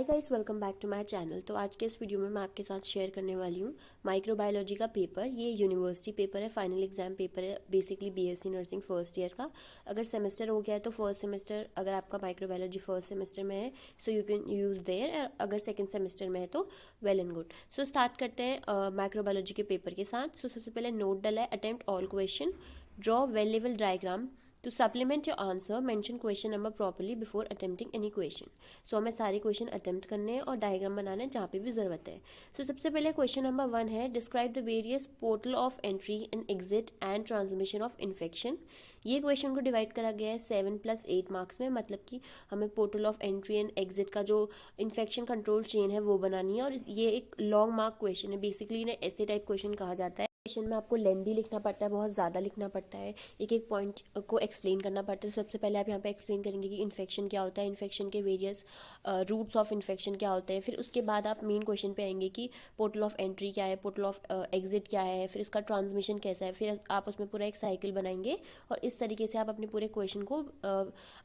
Hi guys, welcome back to my channel. तो आज के इस वीडियो में मैं आपके साथ शेयर करने वाली हूँ माइक्रोबायोलॉजी का पेपर। ये यूनिवर्सिटी पेपर है, फाइनल एग्जाम पेपर है, basically BSc nursing first year का। अगर सेमेस्टर हो गया है तो फर्स्ट सेमेस्टर, अगर आपका माइक्रोबायोलॉजी फर्स्ट सेमेस्टर में है so you can use their. अगर सेकेंड सेमेस्टर में है तो well and good. So start करते हैं माइक्रोबायोलॉजी के पेपर के साथ। सो सबसे पहले नोट डला है, attempt all question, draw well level diagram to supplement your answer, mention question number properly before attempting any question. So हमें सारे क्वेश्चन अटेम्प्ट करने हैं और डायग्राम बनाने हैं जहाँ पे भी ज़रूरत है। सो सबसे पहले क्वेश्चन नंबर 1 है, describe the various portal of entry and exit and transmission of infection. ये क्वेश्चन को डिवाइड करा गया है 7+8 मार्क्स में, मतलब कि हमें portal of entry and exit का जो इन्फेक्शन कंट्रोल चेन है वो बनानी है। और ये एक लॉन्ग मार्क क्वेश्चन है, बेसिकली इन्हें ऐसे टाइप क्वेश्चन कहा जाता है। क्वेश्चन में आपको लेंदी लिखना पड़ता है, बहुत ज़्यादा लिखना पड़ता है, एक एक पॉइंट को एक्सप्लेन करना पड़ता है। सबसे पहले आप यहाँ पे एक्सप्लेन करेंगे कि इन्फेक्शन क्या होता है, इन्फेक्शन के वेरियस रूट्स ऑफ इन्फेक्शन क्या होते हैं। फिर उसके बाद आप मेन क्वेश्चन पे आएंगे कि पोर्टल ऑफ एंट्री क्या है, पोर्टल ऑफ एग्जिट क्या है, फिर इसका ट्रांसमिशन कैसा है। फिर आप उसमें पूरा एक साइकिल बनाएंगे और इस तरीके से आप अपने पूरे क्वेश्चन को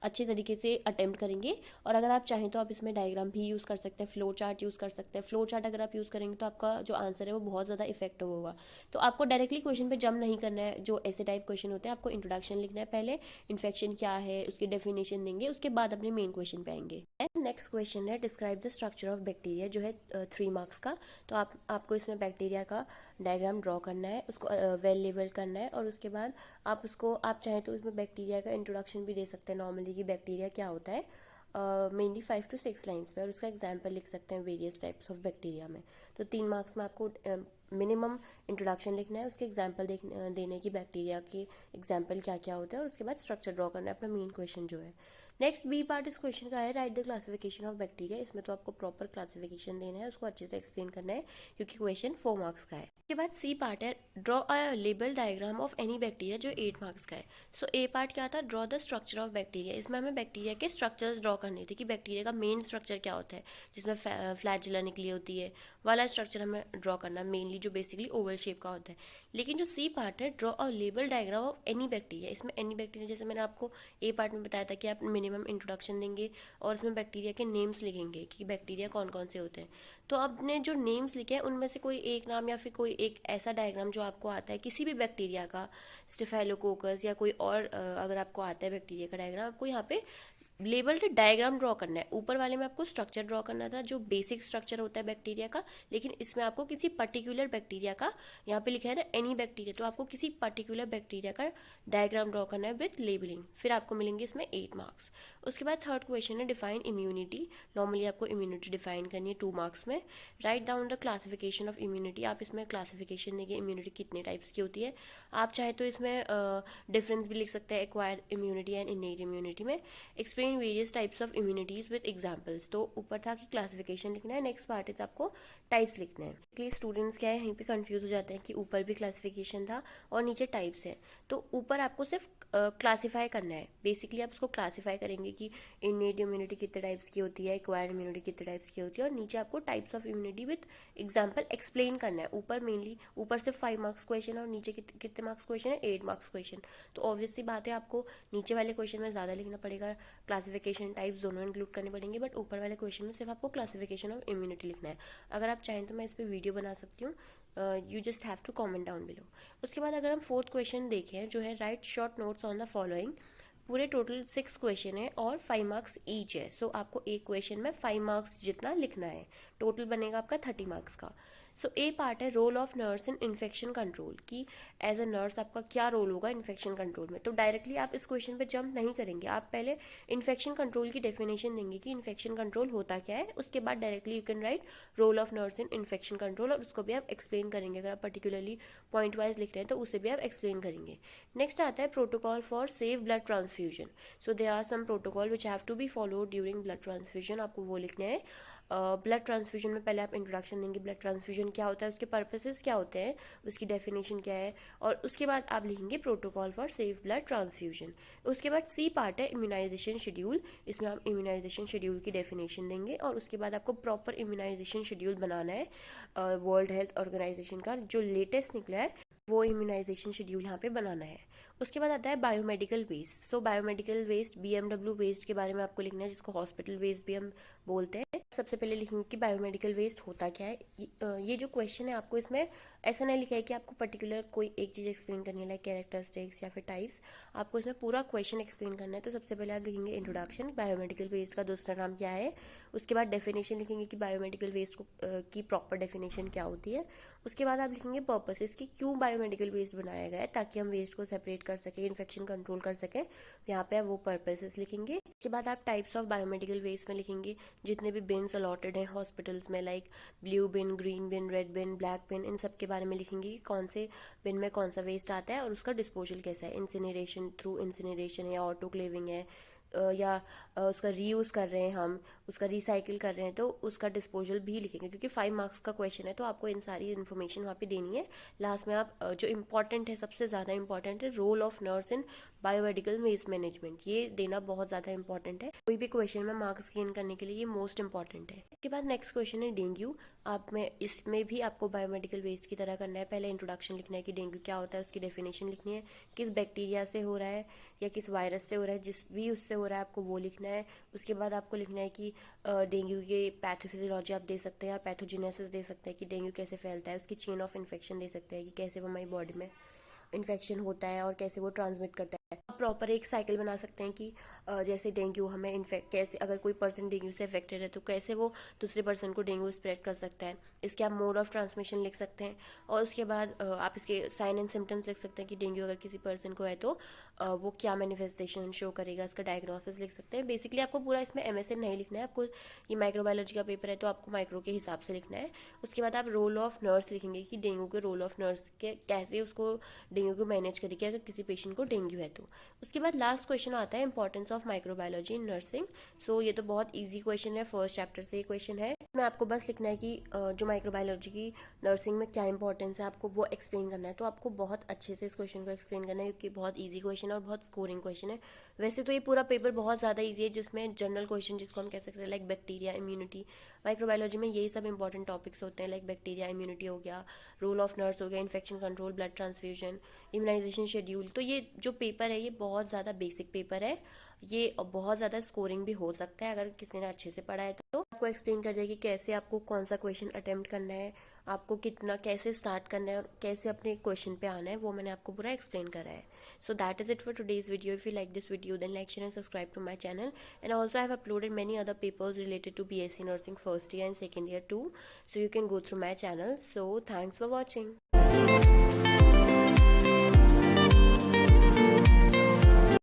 अच्छे तरीके से अटेम्प्ट करेंगे। और अगर आप चाहें तो आप इसमें डायग्राम भी यूज़ कर सकते हैं, फ्लो चार्ट यूज़ कर सकते हैं। फ्लो चार्ट अगर आप यूज़ करेंगे तो आपका जो आंसर है वो बहुत ज़्यादा इफेक्टिव होगा। तो आपको डायरेक्टली क्वेश्चन पे जंप नहीं करना है, जो ऐसे टाइप क्वेश्चन होते हैं आपको इंट्रोडक्शन लिखना है, पहले इन्फेक्शन क्या है उसकी डेफिनेशन देंगे, उसके बाद अपने मेन क्वेश्चन पे आएंगे। एंड नेक्स्ट क्वेश्चन है, describe the structure of bacteria, जो है 3 मार्क्स का। तो आपको इसमें बैक्टीरिया का डायग्राम ड्रॉ करना है, उसको वेल लेबल करना है और उसके बाद आप चाहें तो उसमें बैक्टीरिया का इंट्रोडक्शन भी दे सकते हैं नॉर्मली कि बैक्टीरिया क्या होता है, मेनली 5 to 6 लाइन्स पे, और उसका एग्जाम्पल लिख सकते हैं वेरियस टाइप्स ऑफ बैक्टीरिया में। तो 3 मार्क्स में आपको मिनिमम इंट्रोडक्शन लिखना है, उसके एग्जाम्पल देने की बैक्टीरिया के एग्जाम्पल क्या क्या होता है, और उसके बाद स्ट्रक्चर ड्रॉ करना है अपना मेन क्वेश्चन जो है। नेक्स्ट बी पार्ट इस क्वेश्चन का है, right the classification of bacteria. इसमें तो आपको प्रॉपर क्लासिफिकेशन देना है, उसको अच्छे से एक्सप्लेन करना है क्योंकि क्वेश्चन 4 मार्क्स का है। उसके बाद सी पार्ट है, draw a label diagram of any bacteria, जो 8 मार्क्स का है। सो ए पार्ट क्या था, draw the structure of bacteria. इसमें हमें बैक्टीरिया के स्ट्रक्चर्स ड्रॉ करने थे कि बैक्टीरिया का मेन स्ट्रक्चर क्या होता है, जिसमें फ्लैजिला निकली होती है वाला स्ट्रक्चर हमें ड्रॉ करना, मेनली जो बेसिकली ओवल शेप का होता है। लेकिन जो सी पार्ट है, draw a label diagram of any bacteria, इसमें एनी बैक्टीरिया जैसे मैंने आपको ए पार्ट में बताया था कि आप मिनिमम इंट्रोडक्शन देंगे और इसमें बैक्टीरिया के नेम्स लिखेंगे कि बैक्टीरिया कौन कौन से होते हैं। तो आपने जो नेम्स लिखे हैं उनमें से कोई एक नाम या फिर कोई एक ऐसा डायग्राम जो आपको आता है किसी भी बैक्टीरिया का, स्टेफाइलोकोकस या कोई और अगर आपको आता है बैक्टीरिया का डायग्राम, आपको यहाँ पे लेबल्ड डायग्राम ड्रॉ करना है। ऊपर वाले में आपको स्ट्रक्चर ड्रॉ करना था जो बेसिक स्ट्रक्चर होता है बैक्टीरिया का, लेकिन इसमें आपको किसी पर्टिकुलर बैक्टीरिया का, यहाँ पे लिखा है ना एनी बैक्टीरिया, तो आपको किसी पर्टिकुलर बैक्टीरिया का डायग्राम ड्रॉ करना है विद लेबलिंग। फिर आपको मिलेंगे इसमें 8 मार्क्स। उसके बाद थर्ड क्वेश्चन है, डिफाइन इम्यूनिटी। नॉर्मली आपको इम्यूनिटी डिफाइन करनी है 2 मार्क्स में। Write down the classification of immunity, आप इसमें क्लासिफिकेशन देंगे इम्यूनिटी कितने टाइप्स की होती है। आप चाहे तो इसमें डिफरेंस भी लिख सकते हैं acquired immunity and innate immunity में। Explain various types of immunities with examples. तो ऊपर था कि क्लासिफिकेशन लिखना है, नेक्स्ट पार्ट इज आपको टाइप्स लिखना है। इसलिए स्टूडेंट्स क्या है यहीं पे कंफ्यूज हो जाते हैं कि ऊपर भी क्लासिफिकेशन था और नीचे टाइप्स है। तो ऊपर आपको सिर्फ क्लासीफाई करना है, बेसिकली आप उसको क्लासीफाई करेंगे कि इनेट इम्यूनिटी कितने टाइप्स की होती है, एक्वायर्ड इम्यूनिटी कितने टाइप्स की होती है, और नीचे आपको types of immunity with example explain करना है। ऊपर मेनली ऊपर सिर्फ 5 मार्क्स क्वेश्चन और नीचे कितने मार्क्स क्वेश्चन है, 8 मार्क्स क्वेश्चन। तो ऑब्वियसली बात है आपको नीचे वाले क्वेश्चन में ज़्यादा लिखना पड़ेगा, क्लासिफिकेशन टाइप्स दोनों इंक्लूड करने पड़ेंगे, बट ऊपर वाले क्वेश्चन में सिर्फ आपको क्लासिफिकेशन ऑफ इम्यूनिटी लिखना है। अगर आप चाहें तो मैं इस पर वीडियो बना सकती हूँ, you just have to comment down below. उसके बाद अगर हम फोर्थ क्वेश्चन देखें जो है, write short notes on the following. पूरे टोटल 6 क्वेश्चन है और 5 मार्क्स ईच है। सो आपको एक क्वेश्चन में 5 मार्क्स जितना लिखना है, टोटल बनेगा आपका 30 मार्क्स का। सो ए पार्ट है, role of nurse in infection control, कि एज अ नर्स आपका क्या रोल होगा इन्फेक्शन कंट्रोल में। तो डायरेक्टली आप इस क्वेश्चन पे जंप नहीं करेंगे, आप पहले इन्फेक्शन कंट्रोल की डेफिनेशन देंगे कि इन्फेक्शन कंट्रोल होता क्या है, उसके बाद directly you can write role of nurse in infection control, और उसको भी आप एक्सप्लेन करेंगे। अगर आप पर्टिकुलरली पॉइंट वाइज लिख रहे हैं तो उसे भी आप एक्सप्लेन करेंगे। नेक्स्ट आता है protocol for safe blood transfusion. So there are some protocol which have to be followed during blood transfusion, आपको वो लिखने हैं। ब्लड ट्रांसफ्यूजन में पहले आप इंट्रोडक्शन देंगे, ब्लड ट्रांसफ्यूजन क्या होता है, उसके पर्पसेस क्या होते हैं, उसकी डेफिनेशन क्या है, और उसके बाद आप लिखेंगे protocol for safe blood transfusion. उसके बाद सी पार्ट है, इम्यूनाइजेशन शेड्यूल। इसमें आप इम्यूनाइजेशन शेड्यूल की डेफिनेशन देंगे और उसके बाद आपको प्रॉपर इम्यूनाइजेशन शेड्यूल बनाना है। वर्ल्ड हेल्थ ऑर्गेनाइजेशन का जो लेटेस्ट निकला है वो इम्यूनाइजेशन शेड्यूल यहाँ पे बनाना है। उसके बाद आता है बायोमेडिकल वेस्ट। सो बायोमेडिकल वेस्ट BMW वेस्ट के बारे में आपको लिखना है, जिसको हॉस्पिटल वेस्ट भी हम बोलते हैं। सबसे पहले लिखेंगे कि बायोमेडिकल वेस्ट होता क्या है। ये जो क्वेश्चन है आपको इसमें ऐसा नहीं लिखा है कि आपको पर्टिकुलर कोई एक चीज़ एक्सप्लेन करनी है, लाइक कैरेक्टरिस्टिक्स या फिर टाइप्स। आपको इसमें पूरा क्वेश्चन एक्सप्लेन करना है। तो सबसे पहले आप लिखेंगे इंट्रोडक्शन, बायोमेडिकल वेस्ट का दूसरा नाम क्या है। उसके बाद डेफिनेशन लिखेंगे कि बायोमेडिकल वेस्ट को की प्रॉपर डेफिनेशन क्या होती है। उसके बाद आप लिखेंगे पर्पसेस कि क्यों बायोमेडिकल वेस्ट बनाया गया है, ताकि हम वेस्ट को सेपरेट कर सकें, इन्फेक्शन कंट्रोल कर सकें। यहाँ पे आप वो पर्पसेस लिखेंगे। उसके बाद आप टाइप्स ऑफ बायोमेडिकल वेस्ट में लिखेंगे जितने भी बिन्स अलॉटेड हैं हॉस्पिटल्स में, लाइक ब्लू बिन, ग्रीन बिन, रेड बिन, ब्लैक बिन, इन सब के बारे में लिखेंगे कि कौन से बिन में कौन सा वेस्ट आता है और उसका डिस्पोजल कैसा है। इंसिनरेशन, थ्रू इंसिनरेशन है या ऑटोक्लेविंग है, या उसका रीयूज़ कर रहे हैं, हम उसका रिसाइकिल कर रहे हैं, तो उसका डिस्पोजल भी लिखेंगे। क्योंकि 5 मार्क्स का क्वेश्चन है तो आपको इन सारी इन्फॉर्मेशन वहाँ पे देनी है। लास्ट में आप जो इम्पॉर्टेंट है, सबसे ज़्यादा इंपॉर्टेंट है, role of nurse in biomedical waste management, ये देना बहुत ज़्यादा इंपॉर्टेंट है। कोई भी क्वेश्चन में मार्क्स गेन करने के लिए ये मोस्ट इंपॉर्टेंट है। उसके बाद नेक्स्ट क्वेश्चन है डेंगू। आप में इसमें भी आपको बायोमेडिकल वेस्ट की तरह करना है। पहले इंट्रोडक्शन लिखना है कि डेंगू क्या होता है, उसकी डेफिनेशन लिखनी है, किस बैक्टीरिया से हो रहा है या किस वायरस से हो रहा है, जिस भी उससे हो रहा है आपको वो लिखना है। उसके बाद आपको लिखना है कि डेंगू के पैथोफिजियोलॉजी आप दे सकते हैं या पैथोजेनेसिस दे सकते हैं कि डेंगू कैसे फैलता है, उसकी चेन ऑफ इन्फेक्शन दे सकते हैं कि कैसे वो हमारी बॉडी में इन्फेक्शन होता है और कैसे वो ट्रांसमिट करता है। आप प्रॉपर एक साइकिल बना सकते हैं कि जैसे डेंगू हमें इन्फेक्ट कैसे, अगर कोई पर्सन डेंगू से अफेक्टेड है तो कैसे वो दूसरे पर्सन को डेंगू स्प्रेड कर सकता है। इसके आप मोड ऑफ ट्रांसमिशन लिख सकते हैं और उसके बाद आप इसके साइन एंड सिम्टम्स लिख सकते हैं कि डेंगू अगर किसी पर्सन को है तो वो क्या मैनिफेस्टेशन शो करेगा, इसका डायग्नोसिस लिख सकते हैं। बेसिकली आपको पूरा इसमें MSN नहीं लिखना है, आपको ये माइक्रोबायोलॉजी का पेपर है तो आपको माइक्रो के हिसाब से लिखना है। उसके बाद आप रोल ऑफ नर्स लिखेंगे कि डेंगू के रोल ऑफ नर्स के कैसे उसको डेंगू को मैनेज करेगी अगर किसी पेशेंट को डेंगू है तो। उसके बाद लास्ट क्वेश्चन आता है importance of microbiology in nursing. So ये तो बहुत ईजी क्वेश्चन है, फर्स्ट चैप्टर से ये क्वेश्चन है। मैं आपको बस लिखना है कि जो माइक्रोबायोलॉजी की नर्सिंग में क्या इंपॉर्टेंस है आपको वो एक्सप्लेन करना है। तो आपको बहुत अच्छे से इस क्वेश्चन को एक्सप्लेन करना है क्योंकि बहुत ईजी क्वेश्चन है और बहुत स्कोरिंग क्वेश्चन है। वैसे तो ये पूरा पेपर बहुत ज़्यादा ईजी है, जिसमें जनरल क्वेश्चन जिसको हम कह सकते हैं लाइक बैक्टीरिया, इम्यूनिटी, माइक्रोबायोलॉजी में यही सब इंपॉर्टेंट टॉपिक्स होते हैं, लाइक बैक्टीरिया, इम्यूनिटी हो गया, रोल ऑफ नर्स हो गया, infection control, blood transfusion, immunisation schedule. तो ये जो पेपर है ये बहुत ज़्यादा बेसिक पेपर है, ये बहुत ज़्यादा स्कोरिंग भी हो सकता है अगर किसी ने अच्छे से पढ़ा है तो। आपको एक्सप्लेन कर दिया कि कैसे आपको कौन सा क्वेश्चन अटेम्प्ट करना है, आपको कितना कैसे स्टार्ट करना है और कैसे अपने क्वेश्चन पे आना है, वो मैंने आपको पूरा एक्सप्लेन करा है। So that is it for today's video. If you like this video then like, share and subscribe to my channel, and also I have uploaded many other papers related to BSc Nursing first year and second year too, so you can go through my channel. So thanks for watching.